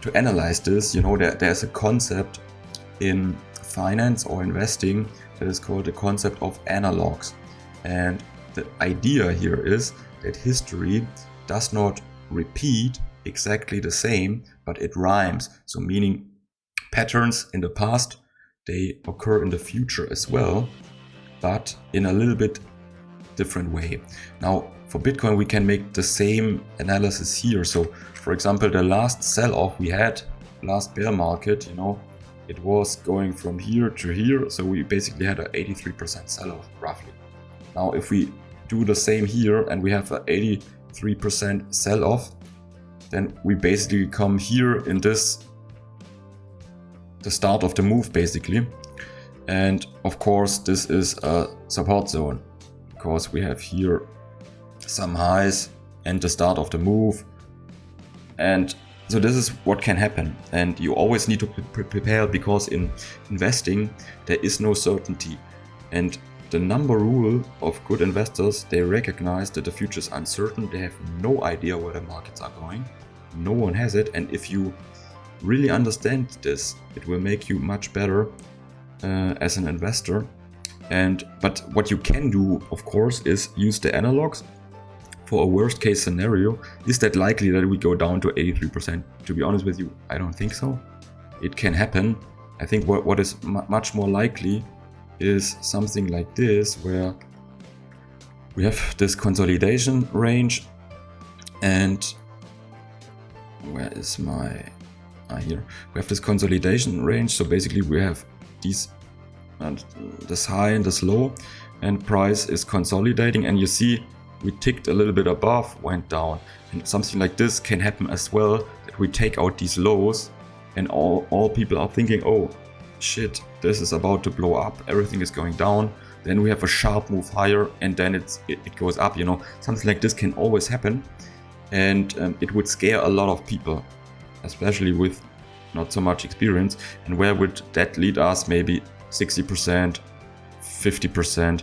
to analyze this, there's a concept in finance or investing that is called the concept of analogues. And the idea here is that history does not repeat exactly the same, but it rhymes. So meaning patterns in the past, they occur in the future as well, but in a little bit different way. Now, for Bitcoin, we can make the same analysis here. So, for example, the last sell-off we had, last bear market, it was going from here to here. So we basically had an 83% sell-off, roughly. Now, if we do the same here and we have an 83% sell-off, then we basically come here in the start of the move, basically. And of course, this is a support zone, because we have here some highs and the start of the move. And so this is what can happen. And you always need to prepare, because in investing, there is no certainty. And the number rule of good investors, they recognize that the future is uncertain. They have no idea where the markets are going. No one has it. And if you really understand this, it will make you much better as an investor. But what you can do, of course, is use the analogs. For a worst case scenario, is that likely that we go down to 83%? To be honest with you, I don't think so. It can happen. I think what is much more likely is something like this, where we have this consolidation range, and where is my here we have this consolidation range. So basically we have these this high and this low, and price is consolidating, and you see we ticked a little bit above, went down. And something like this can happen as well, that we take out these lows and all people are thinking, oh shit, this is about to blow up, everything is going down. Then we have a sharp move higher, and then it goes up. Something like this can always happen, and it would scare a lot of people, especially with not so much experience. And where would that lead us? Maybe 60%, 50%.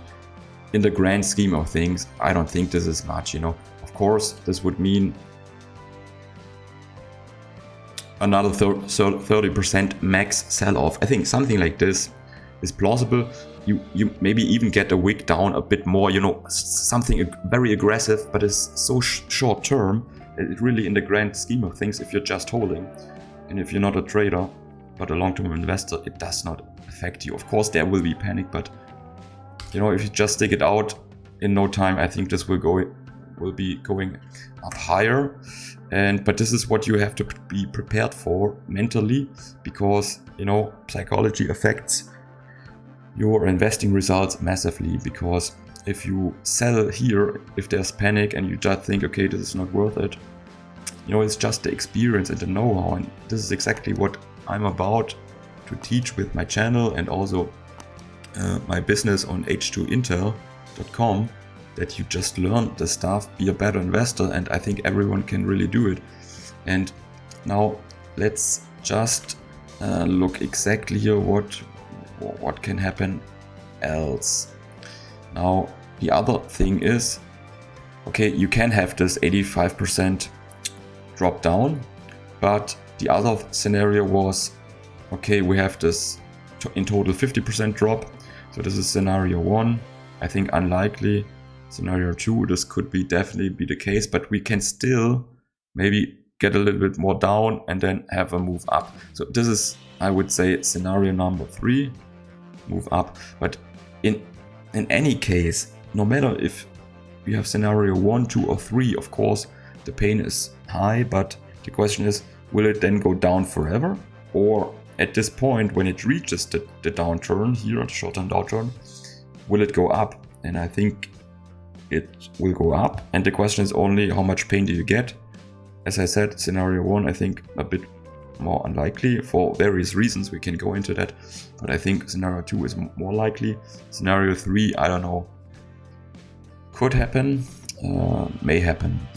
In the grand scheme of things, I don't think this is much. Of course, this would mean another 30% max sell-off. I think something like this is plausible. You maybe even get a wick down a bit more, something very aggressive, but it's so short term. It really, in the grand scheme of things, if you're just holding, and if you're not a trader but a long-term investor, it does not affect you. Of course, there will be panic, but if you just stick it out, in no time, I think this will be going up higher. But this is what you have to be prepared for mentally, because psychology affects your investing results massively. Because if you sell here, if there's panic and you just think, okay, this is not worth it, it's just the experience and the know-how. And this is exactly what I'm about to teach with my channel, and also my business on h2intel.com, that you just learn the stuff, be a better investor, and I think everyone can really do it. And now let's just look exactly here what can happen else. Now the other thing is, okay, you can have this 85% drop down, but the other scenario was, okay, we have this in total 50% drop. So this is scenario 1. I think unlikely. Scenario 2, this could definitely be the case, but we can still maybe get a little bit more down and then have a move up. So this is, I would say, scenario number 3, move up. But in any case, no matter if we have scenario 1, 2 or 3, of course, the pain is high, but the question is, will it then go down forever? Or at this point, when it reaches the downturn here, the short-term downturn, will it go up? And I think it will go up. And the question is only, how much pain do you get? As I said, scenario 1, I think a bit more unlikely for various reasons. We can go into that, but I think scenario 2 is more likely. Scenario 3, I don't know. Could happen, may happen.